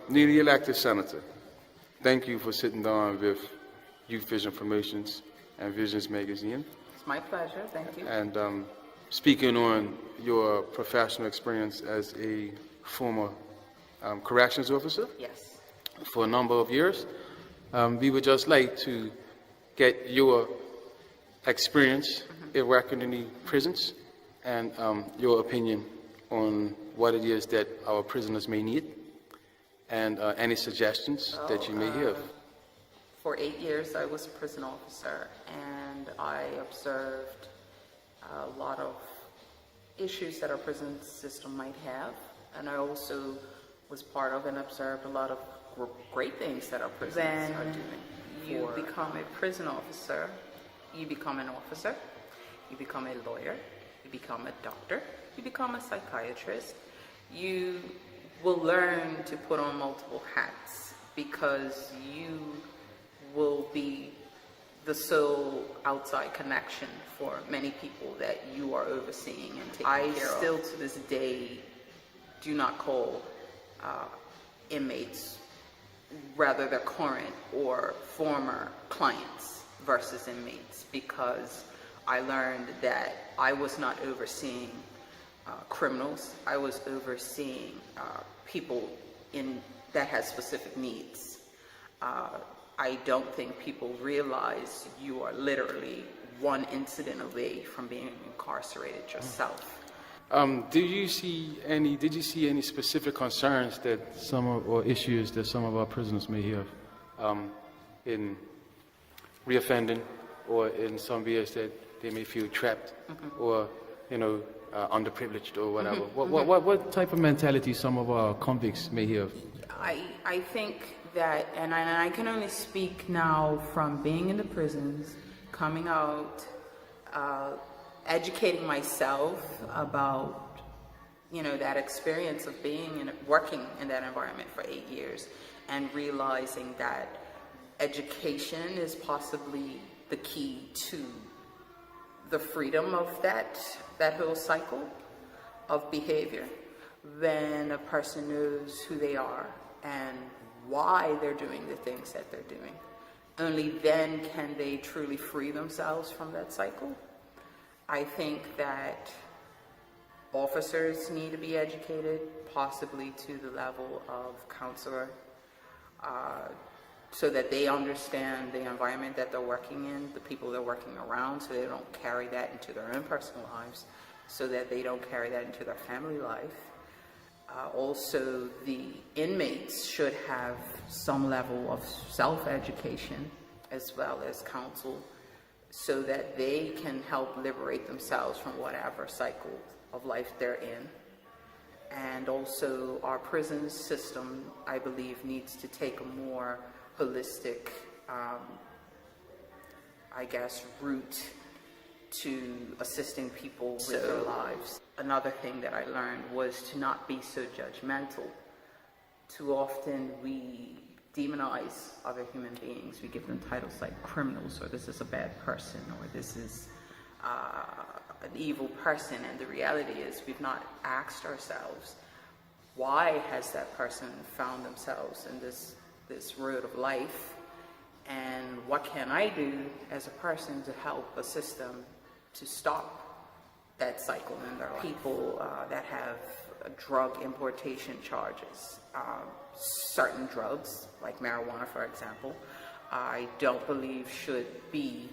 newly elected senator, thank you for sitting down with Youth Vision Promotions and Visions Magazine. It's my pleasure. Thank you. And speaking on your professional experience as a former corrections officer. Yes. For a number of years. We would just like to get your experience in working in the prisons and your opinion on what it is that our prisoners may need and any suggestions that you may have. For 8 years, I was a prison officer, and I observed a lot of issues that our prison system might have, and I also was part of and observed a lot of great things that our prisons are doing. You become a prison officer, you become an officer, you become a lawyer, you become a doctor, you become a psychiatrist. You will learn to put on multiple hats because you will be the sole outside connection for many people that you are overseeing and taking care of. I still to this day do not call inmates, rather their current or former clients versus inmates, because I learned that I was not overseeing criminals. I was overseeing people that had specific needs. I don't think people realize you are literally one incident away from being incarcerated yourself. Did you see any specific concerns that or issues that some of our prisoners may have in reoffending, or in some ways that they may feel trapped or underprivileged or whatever? What type of mentality some of our convicts may have? I think that, and I can only speak now from being in the prisons, coming out, educating myself about, that experience of working in that environment for 8 years, and realizing that education is possibly the key to the freedom of that whole cycle of behavior. Then a person knows who they are and why they're doing the things that they're doing. Only then can they truly free themselves from that cycle. I think that officers need to be educated, possibly to the level of counselor, so that they understand the environment that they're working in, the people they're working around, so they don't carry that into their own personal lives, so that they don't carry that into their family life. Also, the inmates should have some level of self-education as well as counsel, so that they can help liberate themselves from whatever cycle of life they're in. And also, our prison system, I believe, needs to take a more holistic, route to assisting people with their lives. Another thing that I learned was to not be so judgmental. Too often we demonize other human beings. We give them titles like criminals, or this is a bad person, or this is an evil person. And the reality is, we've not asked ourselves, why has that person found themselves in this road of life, and what can I do as a person to help assist them to stop that cycle in their life? People that have drug importation charges, certain drugs like marijuana, for example, I don't believe should be,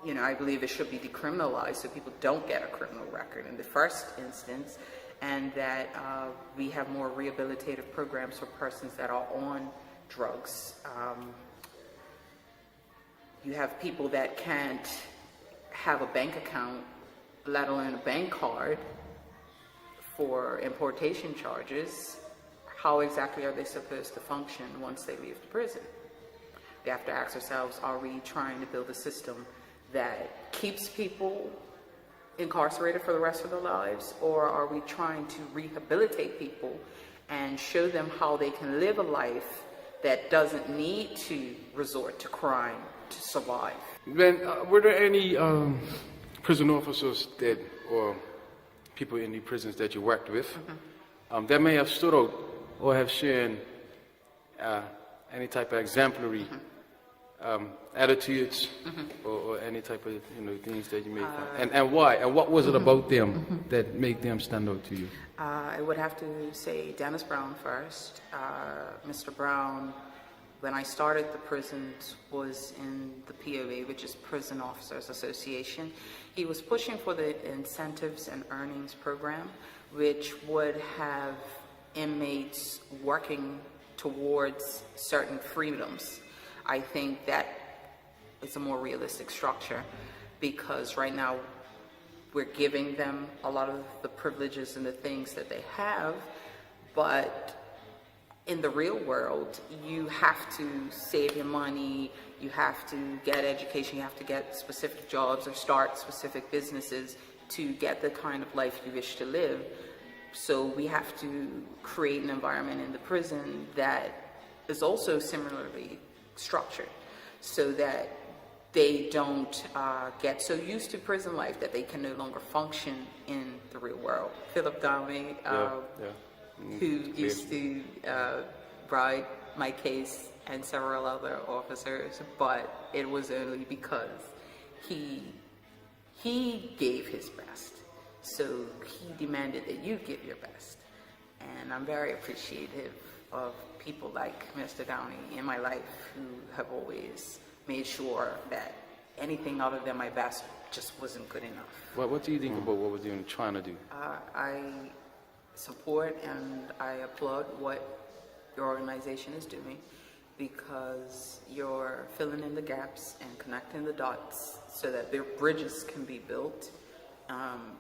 I believe it should be decriminalized so people don't get a criminal record in the first instance, and that we have more rehabilitative programs for persons that are on drugs. You have people that can't have a bank account, let alone a bank card, for importation charges. How exactly are they supposed to function once they leave the prison? We have to ask ourselves, are we trying to build a system that keeps people incarcerated for the rest of their lives, or are we trying to rehabilitate people and show them how they can live a life that doesn't need to resort to crime to survive? Then, were there any prison officers or people in the prisons that you worked with that may have stood out or have shown any type of exemplary attitudes or any type of things that you may find, and why, and what was it about them that made them stand out to you? I would have to say Dennis Brown first. Mr. Brown, when I started the prisons, was in the POA, which is Prison Officers Association. He was pushing for the incentives and earnings program, which would have inmates working towards certain freedoms. I think that is a more realistic structure, because right now we're giving them a lot of the privileges and the things that they have, but in the real world, you have to save your money, you have to get education, you have to get specific jobs or start specific businesses to get the kind of life you wish to live. So we have to create an environment in the prison that is also similarly structured, so that they don't get so used to prison life that they can no longer function in the real world. Philip Downey, who used to ride my case and several other officers, but it was only because he gave his best. So he demanded that you give your best. And I'm very appreciative of people like Mr. Downey in my life who have always made sure that anything other than my best just wasn't good enough. What do you think about what we're trying to do? I support and I applaud what your organization is doing, because you're filling in the gaps and connecting the dots so that their bridges can be built,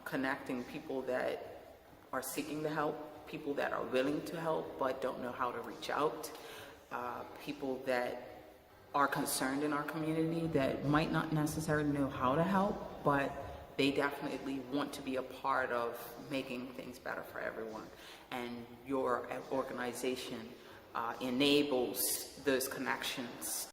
connecting people that are seeking the help, people that are willing to help but don't know how to reach out, people that are concerned in our community that might not necessarily know how to help, but they definitely want to be a part of making things better for everyone. And your organization enables those connections